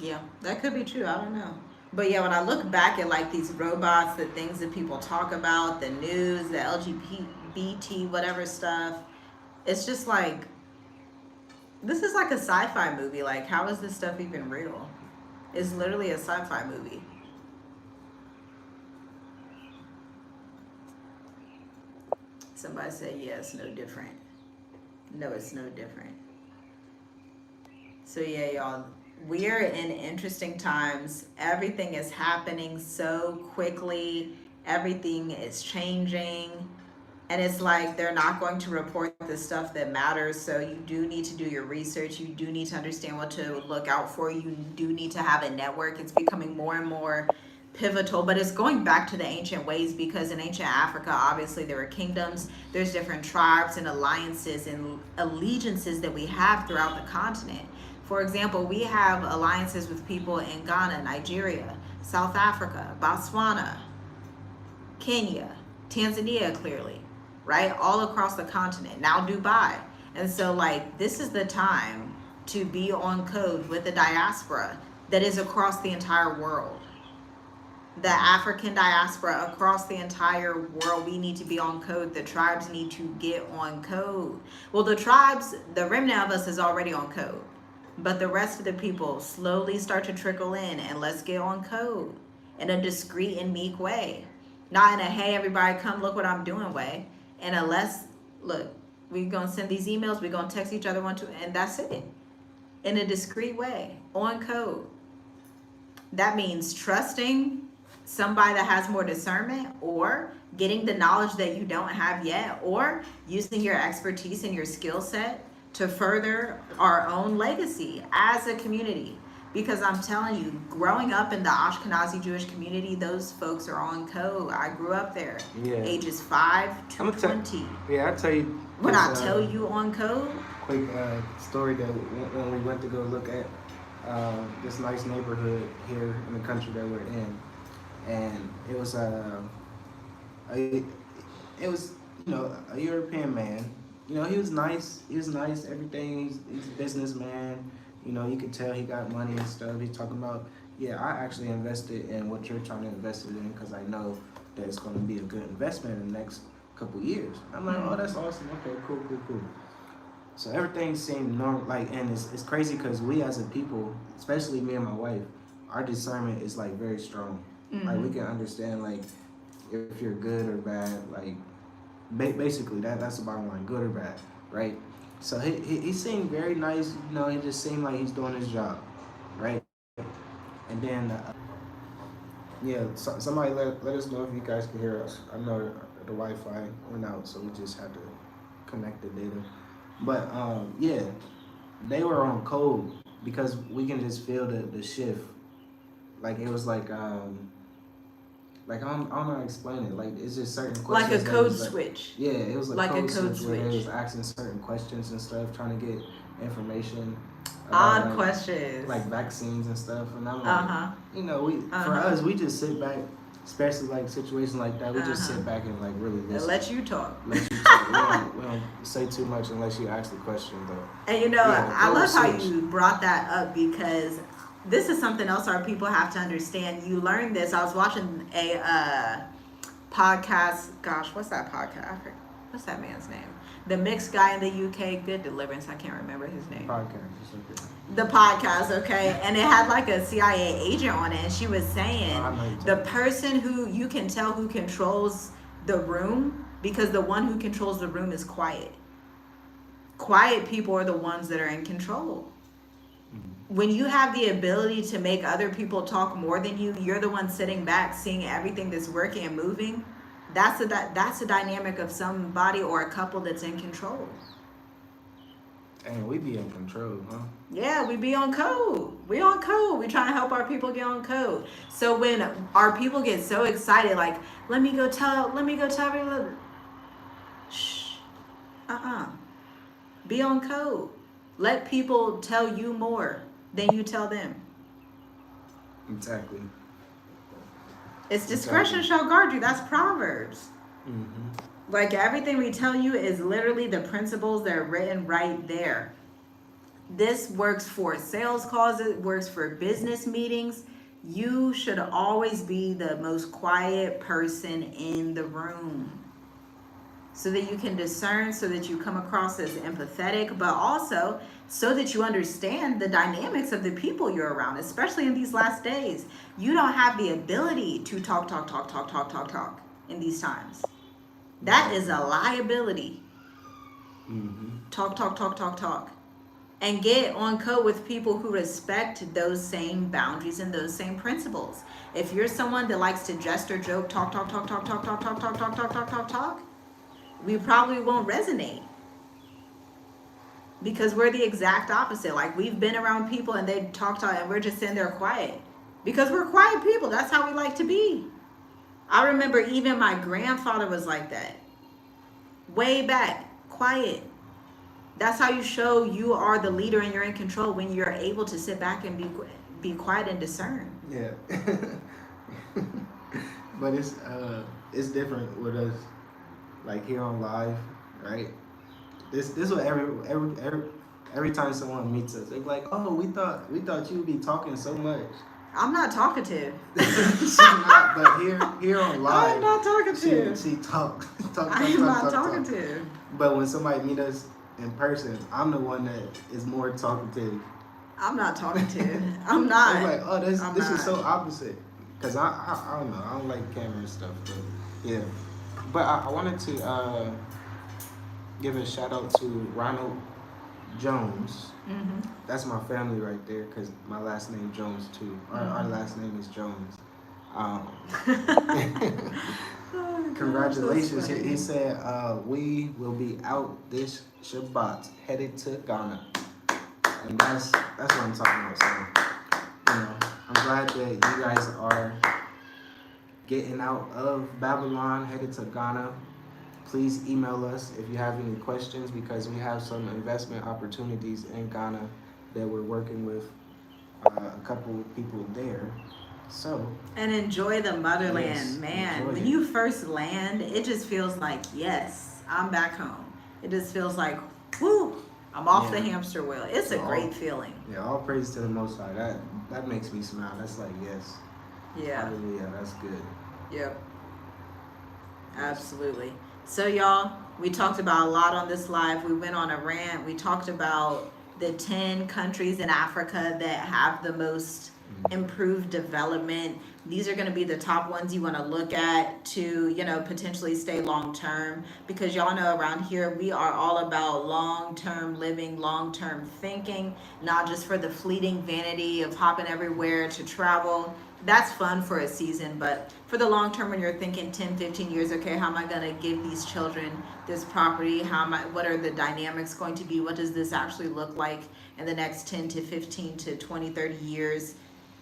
Yeah, that could be true. I don't know. But yeah, when I look back at like these robots, the things that people talk about, the news, the LGBT, whatever stuff, it's just like, this is like a sci-fi movie. Like, how is this stuff even real? It's literally a sci-fi movie. Somebody said, yeah, it's no different. No, it's no different. So yeah, y'all, we are in interesting times. Everything is happening so quickly. Everything is changing. And it's like they're not going to report the stuff that matters. So you do need to do your research. You do need to understand what to look out for. You do need to have a network. It's becoming more and more pivotal, but it's going back to the ancient ways, because in ancient Africa, obviously there were kingdoms. There's different tribes and alliances and allegiances that we have throughout the continent. For example, we have alliances with people in Ghana, Nigeria, South Africa, Botswana, Kenya, Tanzania, clearly, right? All across the continent, now Dubai. And so like, this is the time to be on code with the diaspora that is across the entire world. The African diaspora across the entire world, we need to be on code. The tribes need to get on code. Well, the tribes, the remnant of us is already on code. But the rest of the people slowly start to trickle in, and let's get on code in a discreet and meek way. Not in a, hey, everybody come look what I'm doing way. And unless, look, we're going to send these emails, we're going to text each other and that's it. In a discreet way, on code. That means trusting somebody that has more discernment, or getting the knowledge that you don't have yet, or using your expertise and your skill set to further our own legacy as a community. Because I'm telling you, growing up in the Ashkenazi Jewish community, those folks are on code. I grew up there, ages 5 to 20. I'll tell you. When I tell you on code. Quick story that when we went to go look at this nice neighborhood here in the country that we're in. And it was It was, a European man. He was nice. He was nice. Everything. He's a businessman. You could tell he got money and stuff. He's talking about, yeah, I actually invested in what you're trying to invest it in because I know that it's going to be a good investment in the next couple years. I'm like, oh, that's awesome. Okay, cool. So everything seemed normal. And it's crazy because we as a people, especially me and my wife, our discernment is very strong. Like we can understand if you're good or bad. Basically that's the bottom line, good or bad, right? So he seemed very nice. He just seemed like he's doing his job, right? And then somebody let us know if you guys can hear us. I know the Wi-Fi went out, so we just had to connect the data. But they were on code because we can just feel the shift. It was I don't know how to explain it. It's just certain questions. Like a code switch. Yeah, it was like a code switch. Where they was asking certain questions and stuff, trying to get information. Odd questions. Like vaccines and stuff. And I'm like, for us, we just sit back, especially situations like that, we just sit back and really listen. And let you talk. We don't say too much unless you ask the question, though. And I love how you brought that up because this is something else our people have to understand. You learned this. I was watching a podcast. Gosh, what's that podcast? What's that man's name? The mixed guy in the UK, Good Deliverance. I can't remember his name. The podcast, okay? And it had a CIA agent on it, and she was saying the person who you can tell who controls the room, because the one who controls the room is quiet. Quiet people are the ones that are in control. When you have the ability to make other people talk more than you, you're the one sitting back seeing everything that's working and moving. That's a dynamic of somebody or a couple that's in control. And we be in control, huh? Yeah, we be on code. We on code. We trying to help our people get on code. So when our people get so excited, let me go tell everyone. Shh. Be on code. Let people tell you more than you tell them. Exactly. It's discretion shall guard you. That's Proverbs. Everything we tell you is literally the principles that are written right there. This works for sales calls. It works for business meetings. You should always be the most quiet person in the room so that you can discern, so that you come across as empathetic, but also so that you understand the dynamics of the people you're around, especially in these last days. You don't have the ability to talk in these times. That is a liability. Talk. And get on code with people who respect those same boundaries and those same principles. If you're someone that likes to jest or joke, talk, we probably won't resonate. Because we're the exact opposite. We've been around people and they talk and we're just sitting there quiet. Because we're quiet people. That's how we like to be. I remember even my grandfather was like that. Way back. Quiet. That's how you show you are the leader and you're in control, when you're able to sit back and be quiet and discern. Yeah. But it's different with us, here on live, right? This is what every time someone meets us, they're like, "Oh, we thought you'd be talking so much." I'm not talkative. She's not, but here on live, I'm not talkative. She talk. I am not talkative. But when somebody meet us in person, I'm the one that is more talkative. I'm not talkative. I'm not. I'm like, oh, this is so opposite. Because I don't know. I don't like camera and stuff. But yeah. But I wanted to give a shout out to Ronald Jones. That's my family right there, because my last name Jones too. Our last name is Jones. Congratulations. So he said we will be out this Shabbat, headed to Ghana. And that's what I'm talking about. So, I'm glad that you guys are getting out of Babylon, headed to Ghana. Please email us if you have any questions, because we have some investment opportunities in Ghana that we're working with a couple of people there. So. And enjoy the motherland, Yes, man. enjoy When it. you first land, it just feels like, yes, I'm back home. It just feels like, whoo, I'm off the Yeah. hamster wheel. It's a So great feeling. Yeah, all praise to the Most High. That makes me smile. That's like, yes. Yeah. Hallelujah. That's good. Yep. Absolutely. So, y'all, we talked about a lot on this live. We went on a rant. We talked about the 10 countries in Africa that have the most improved development. These are going to be the top ones you want to look at to, potentially stay long term, because y'all know around here we are all about long term living, long term thinking, not just for the fleeting vanity of hopping everywhere to travel. That's fun for a season, but for the long term, when you're thinking 10, 15 years, okay, how am I going to give these children this property? What are the dynamics going to be? What does this actually look like in the next 10 to 15 to 20, 30 years?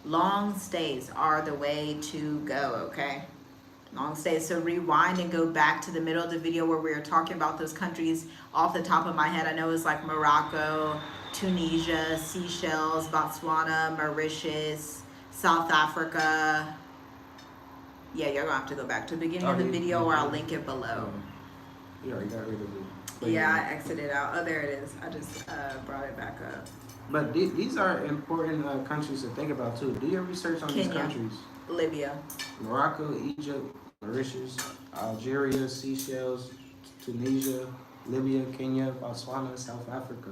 Long stays are the way to go, okay? Long stays. So rewind and go back to the middle of the video where we were talking about those countries off the top of my head. I know it's like Morocco, Tunisia, Seychelles, Botswana, Mauritius, South Africa. Yeah, you're gonna have to go back to the beginning of the video, or I'll link it below. You already got rid of it. But Yeah, I exited out. Oh, there it is. I just brought it back up. But these are important countries to think about too. Do your research on these Kenya. countries. Libya. Morocco, Egypt, Mauritius, Algeria, Seychelles, Tunisia, Libya, Kenya, Botswana, South Africa.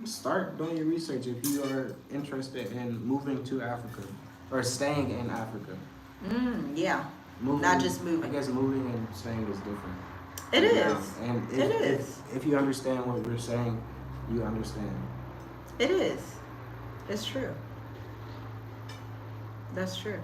Start doing your research if you are interested in moving to Africa or staying in Africa. Yeah. Moving, Not just moving. I guess moving and staying is different. It is. And It is. If you understand what we're saying, you understand. It is. It's true. That's true.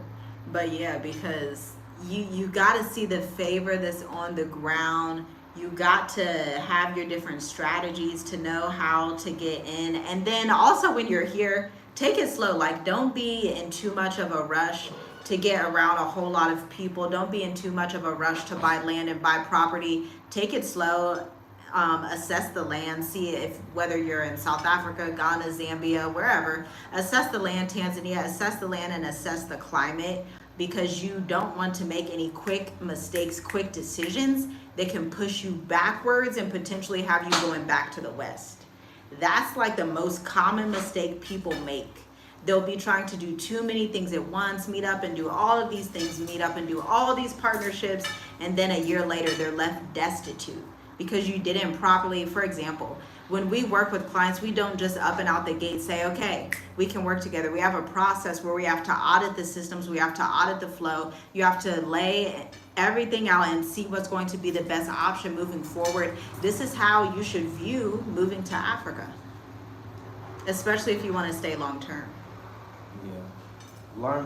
But yeah, because you got to see the favor that's on the ground. You got to have your different strategies to know how to get in. And then also when you're here, take it slow. Like, don't be in too much of a rush to get around a whole lot of people. Don't be in too much of a rush to buy land and buy property. Take it slow. Assess the land, see if whether you're in South Africa, Ghana, Zambia, wherever, assess the land, Tanzania, assess the land and assess the climate, because you don't want to make any quick mistakes, quick decisions that can push you backwards and potentially have you going back to the West. That's like the most common mistake people make. They'll be trying to do too many things at once, meet up and do all of these things, meet up and do all these partnerships, and then a year later they're left destitute because you didn't properly. For example, when we work with clients, we don't just up and out the gate say, okay, we can work together. We have a process where we have to audit the systems, we have to audit the flow, you have to lay everything out and see what's going to be the best option moving forward. This is how you should view moving to Africa, especially if you want to stay long term. Yeah,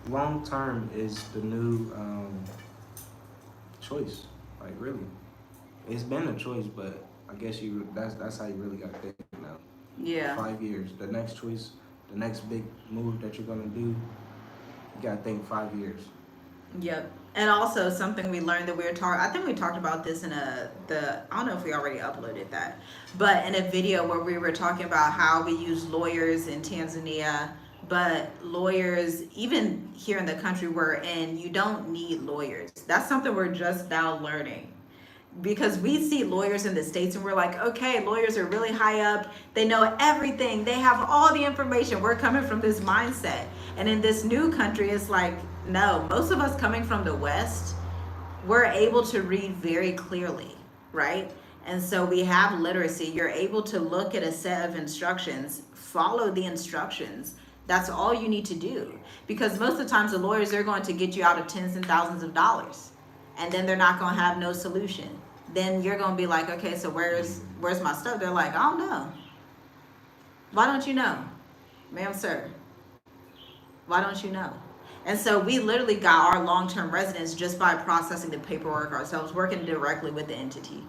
long term is the new choice. Like, really, it's been a choice, but I guess that's how you really got to think now. Yeah. 5 years, the next choice, the next big move that you're gonna do, you gotta think 5 years. Yep. And also something we learned that we were talking, I think we talked about this in I don't know if we already uploaded that, but in a video where we were talking about how we use lawyers in Tanzania, but lawyers, even here in the country we're in, you don't need lawyers. That's something we're just now learning. Because we see lawyers in the States and we're like, okay, lawyers are really high up. They know everything. They have all the information. We're coming from this mindset. And in this new country, it's like, no, most of us coming from the West, we're able to read very clearly, right? And so we have literacy. You're able to look at a set of instructions, follow the instructions. That's all you need to do. Because most of the times the lawyers, they're going to get you out of tens and thousands of dollars. And then they're not going to have no solution. Then you're going to be like, okay, so where's my stuff? They're like, I don't know. Why don't you know? Ma'am, sir. Why don't you know? And so we literally got our long-term residence just by processing the paperwork ourselves, working directly with the entity,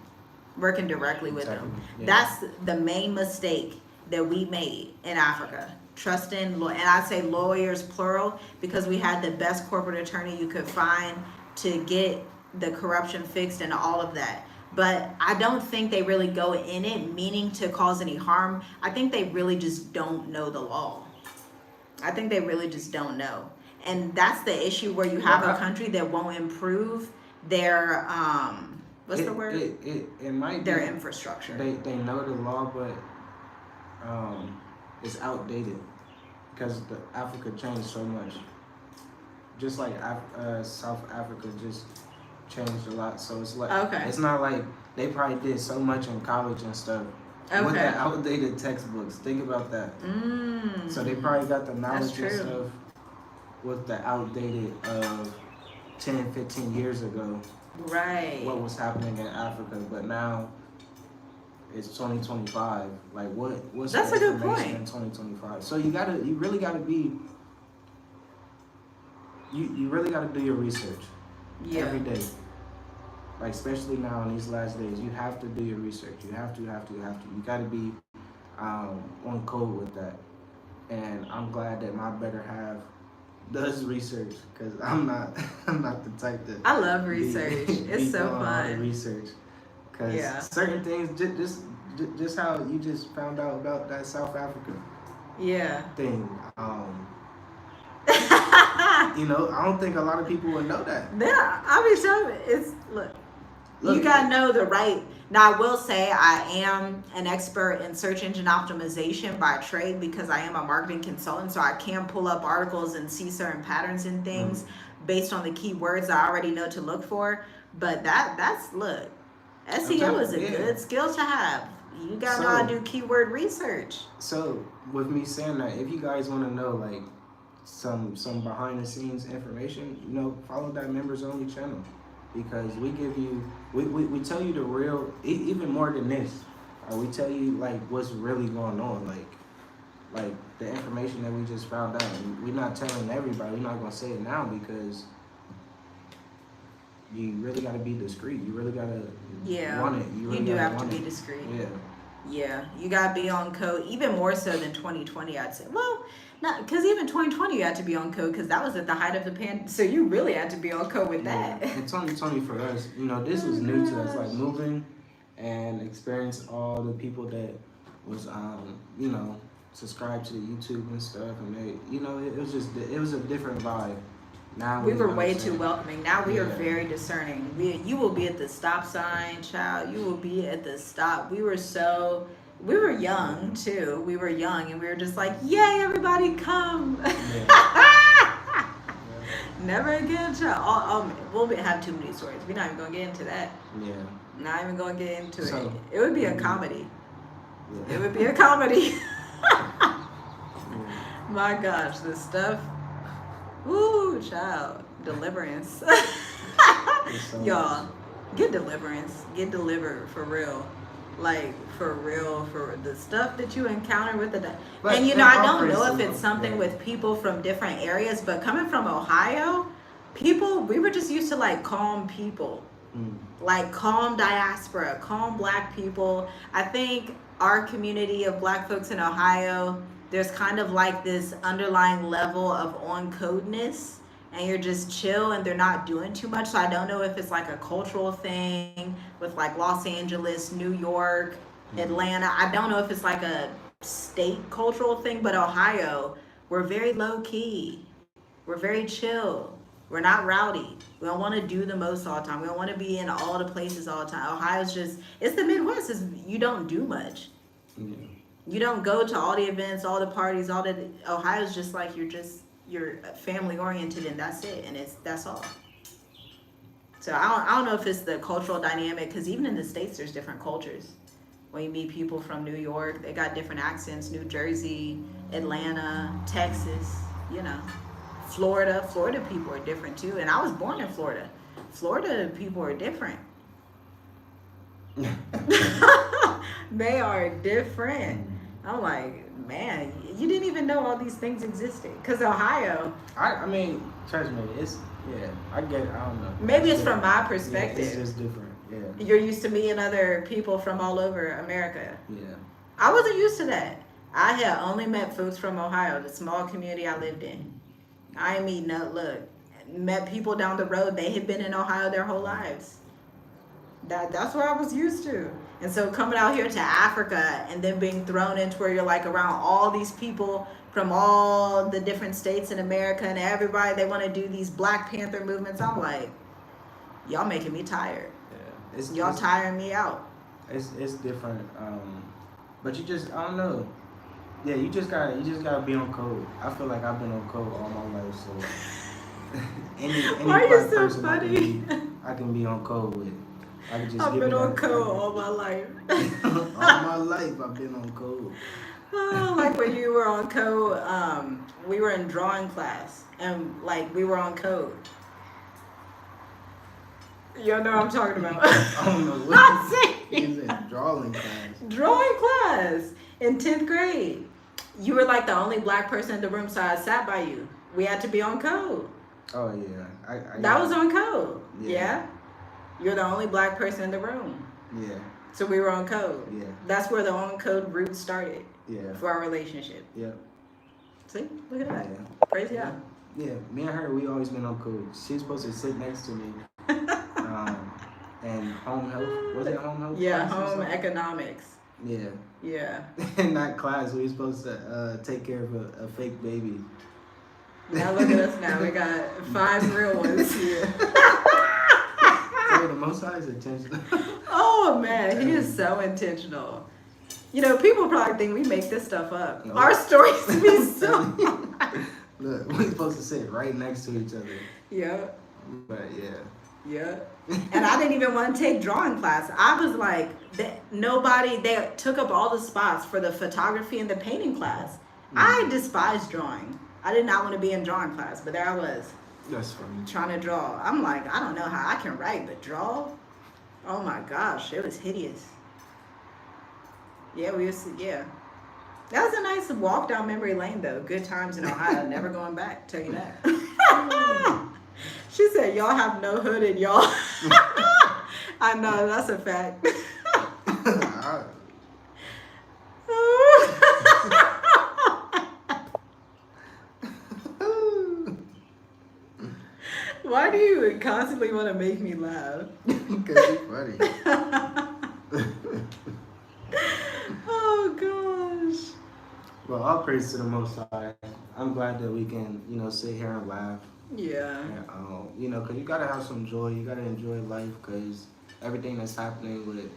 working directly with them. Yeah. That's the main mistake that we made in Africa. Trusting, and I say lawyers plural, because we had the best corporate attorney you could find to get the corruption fixed and all of that. But I don't think they really go in it meaning to cause any harm. I think they really just don't know the law. I think they really just don't know. And that's the issue where you have Well, a country that won't improve their what's the word? It might Their be infrastructure. they know the law, but it's outdated because Africa changed so much. Just like South Africa just changed a lot, so it's like Okay. it's not like they probably did so much in college and stuff. Okay. With the outdated textbooks, think about that. So they probably got the knowledge and stuff with the outdated of 10, 15 years ago. Right. What was happening in Africa, but now it's 2025. Like what's That's the a good information point. in 2025? So you really gotta be you really gotta do your research every day. Like especially now in these last days, you have to do your research. You have to. You gotta be on code with that. And I'm glad that my better half does research because I'm not the type that I love research. It's so doing all the fun. research because certain things just how you just found out about that South Africa thing. You know, I don't think a lot of people would know that. Yeah, I mean, so it's look, you gotta know the right. Now, I will say I am an expert in search engine optimization by trade because I am a marketing consultant, so I can pull up articles and see certain patterns and things based on the keywords I already know to look for. But that's look, SEO is a good skill to have. You gotta know how to do keyword research. So with me saying that, if you guys want to know like some behind the scenes information, you know, follow that members only channel because we give you we tell you the real, even more than this. We tell you like what's really going on, like the information that we just found out. And we're not telling everybody. We're not gonna say it now because you really gotta be discreet. You really gotta want it. You really do have to want be it. discreet. Yeah, you gotta be on code, even more so than 2020, I'd say. Well, not because even 2020 you had to be on code because that was at the height of the pandemic. So you really had to be on code with that. In 2020 for us, you know, this was new to us, like moving and experience all the people that was, you know, subscribed to the YouTube and stuff, and they, you know, it was a different vibe. Now we were way too welcoming. Now we are very discerning. You will be at the stop sign, child. You will be at the stop. We were young too. We were young and we were just like, yay, everybody come. Never again, child. We'll have too many stories. We're not even going to get into that. Yeah. Not even going to get into it. It would be a comedy. Yeah. It would be a comedy. My gosh, this stuff. Ooh, child. Deliverance. Y'all, get deliverance. Get delivered for real. Like, for real, for the stuff that you encounter with the... And, you know, I don't know if it's something with people from different areas, but coming from Ohio, people, we were just used to, like, calm people. Like, calm diaspora, calm black people. I think our community of black folks in Ohio, there's kind of like this underlying level of on-codeness, and you're just chill and they're not doing too much. So I don't know if it's like a cultural thing with like Los Angeles, New York, Atlanta. I don't know if it's like a state cultural thing, but Ohio, we're very low key. We're very chill. We're not rowdy. We don't want to do the most all the time. We don't want to be in all the places all the time. Ohio's just, it's the Midwest. You don't do much. You don't go to all the events, all the parties, Ohio's just like you're family oriented and that's it, and that's all. So I don't know if it's the cultural dynamic, because even in the States there's different cultures. When you meet people from New York, they got different accents. New Jersey, Atlanta, Texas, you know, Florida people are different too. And I was born in Florida. Florida people are different. They are different. I'm like, man, you didn't even know all these things existed. Because Ohio... I mean, trust me, I get it, I don't know. Maybe it's from my perspective. It's just different, You're used to meeting other people from all over America. Yeah. I wasn't used to that. I had only met folks from Ohio, the small community I lived in. I ain't meet met people down the road, they had been in Ohio their whole lives. That's what I was used to. And so coming out here to Africa and then being thrown into where you're like around all these people from all the different states in America, and everybody, they want to do these Black Panther movements. I'm like, y'all making me tired. Yeah, Y'all tiring me out. It's different. But you just, I don't know. Yeah, you just gotta be on code. I feel like I've been on code all my life, so any Why are you black so person funny? I can be on code with. I can just I've give been me on that- code all my life. all my life I've been on code. Oh, like when you were on code, we were in drawing class, and like we were on code. You know what I'm talking about. I don't know what is in drawing class. Drawing class in 10th grade. You were like the only Black person in the room, so I sat by you. We had to be on code. Oh yeah, That was on code. Yeah. Yeah. You're the only Black person in the room. Yeah, So we were on code. yeah, That's where the on code route started yeah, for our relationship. yeah, See? Look at that. yeah. Praise God. Yeah, me and her, we always been on code. She's supposed to sit next to me. And home health, was it home health? Yeah, class or home something? economics. Yeah. Yeah. In that class, we were supposed to take care of a fake baby. Now look at us now. We got 5 real ones here. So the Most High is intentional. Oh man, he is so intentional. You know, people probably think we make this stuff up. No. Our stories be so. Look, we're supposed to sit right next to each other. Yeah. But yeah. Yeah. And I didn't even want to take drawing class. I was like, they took up all the spots for the photography and the painting class. I despised drawing. I did not want to be in drawing class, but there I was. That's funny. Trying to draw. I'm like, I don't know how I can write, but draw? Oh my gosh, it was hideous. Yeah, yeah. That was a nice walk down memory lane though. Good times in Ohio, never going back, tell you that. She said, y'all have no hood in y'all. I know, that's a fact. Why do you constantly want to make me laugh? Because you're funny. Oh gosh. Well, all praise to the Most High. I'm glad that we can, sit here and laugh. Yeah. And, because you got to have some joy. You got to enjoy life because everything that's happening with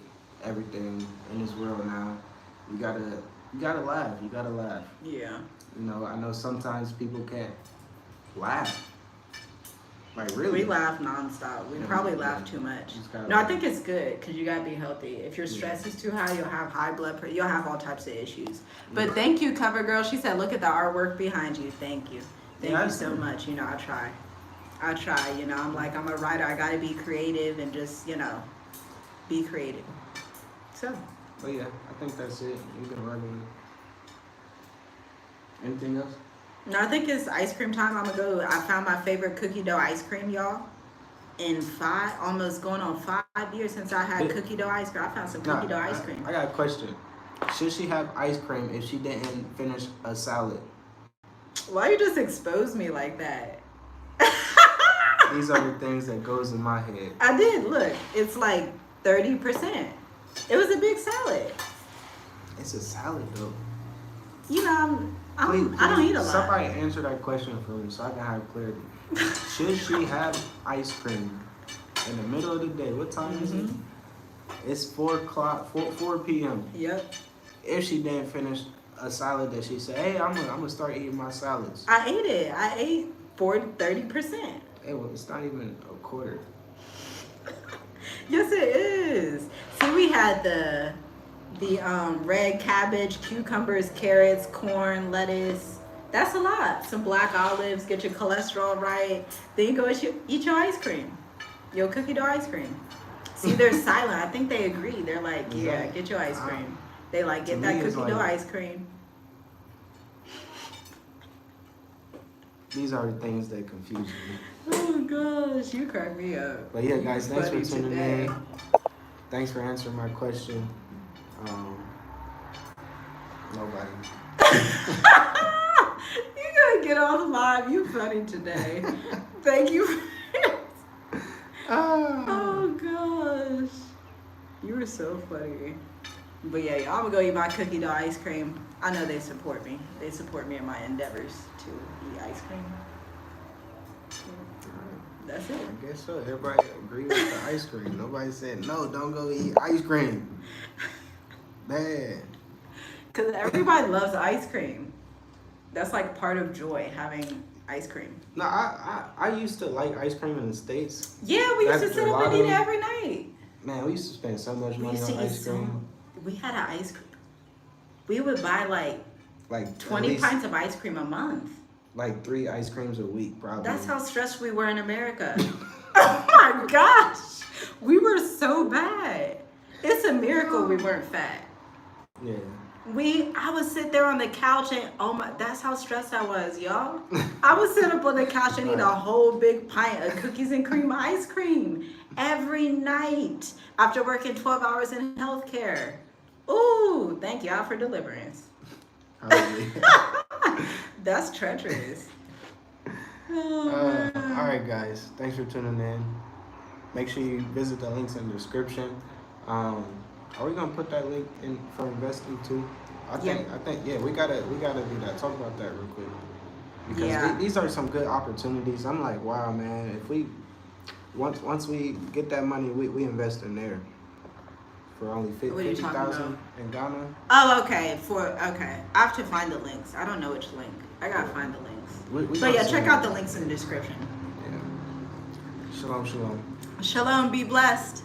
everything in this world now, you got to laugh. You got to laugh. Yeah. I know sometimes people can't laugh. Like, really? We laugh nonstop. We probably laugh too much. No, I think it's good because you gotta be healthy. If your stress is too high, you'll have high blood pressure. You'll have all types of issues. But thank you, Cover Girl. She said, look at the artwork behind you. Thank you. Thank you so much. I try. I'm like, I'm a writer. I gotta be creative and just, be creative. So. But yeah, I think that's it. You can run with it. Anything else? No, I think it's ice cream time. I'm gonna go. I found my favorite cookie dough ice cream, y'all. In almost going on 5 years since I had cookie dough ice cream. I found some cookie dough ice cream. I got a question. Should she have ice cream if she didn't finish a salad? Why you just expose me like that? These are the things that goes in my head. I did. Look, it's like 30%. It was a big salad. It's a salad though. I don't eat a lot. Somebody answer that question for me so I can have clarity. Should she have ice cream in the middle of the day? What time is it? It's 4 p.m. Yep. If she didn't finish a salad that she said, hey, I'm gonna start eating my salads. I ate it. I ate 30%. Hey, well, it's not even a quarter. Yes, it is. See, we had the red cabbage, cucumbers, carrots, corn, lettuce. That's a lot. Some black olives, get your cholesterol right. Then you go eat your ice cream. Your cookie dough ice cream. See, they're silent. I think they agree. They're like, yeah, get your ice cream. They like, get that cookie dough ice cream. These are the things that confuse me. Oh gosh, you crack me up. But yeah, guys, thanks for tuning today. in. Thanks for answering my question. Nobody. You gotta get off live. You funny today. Thank you. Oh gosh, you were so funny. But yeah, I'm gonna go eat my cookie dough ice cream. I know they support me. They support me in my endeavors to eat ice cream. That's it. I guess so. Everybody agree with the ice cream. Nobody said, no, don't go eat ice cream. Bad. Because everybody loves ice cream. That's like part of joy, having ice cream. No, I used to like ice cream in the States. Yeah, we used to sit up and eat it every night. Man, we used to spend so much money on ice cream. We had an ice cream. We would buy like 20 pints of ice cream a month. Like 3 ice creams a week, probably. That's how stressed we were in America. Oh my gosh. We were so bad. It's a miracle we weren't fat. Yeah. I would sit there on the couch and that's how stressed I was, y'all. I would sit up on the couch and eat a whole big pint of cookies and cream ice cream every night after working 12 hours in healthcare. Ooh, thank y'all for deliverance. That's treacherous. All right, guys. Thanks for tuning in. Make sure you visit the links in the description. Are we gonna put that link in for investing too? I think yeah, we gotta do that. Talk about that real quick. Because these are some good opportunities. I'm like, wow, man, if we once we get that money, we invest in there. For only 50,000 in Ghana. Oh, okay. I have to find the links. I don't know which link. I gotta find the links. But yeah, check out the links in the description. Yeah. Shalom, shalom. Shalom. Be blessed.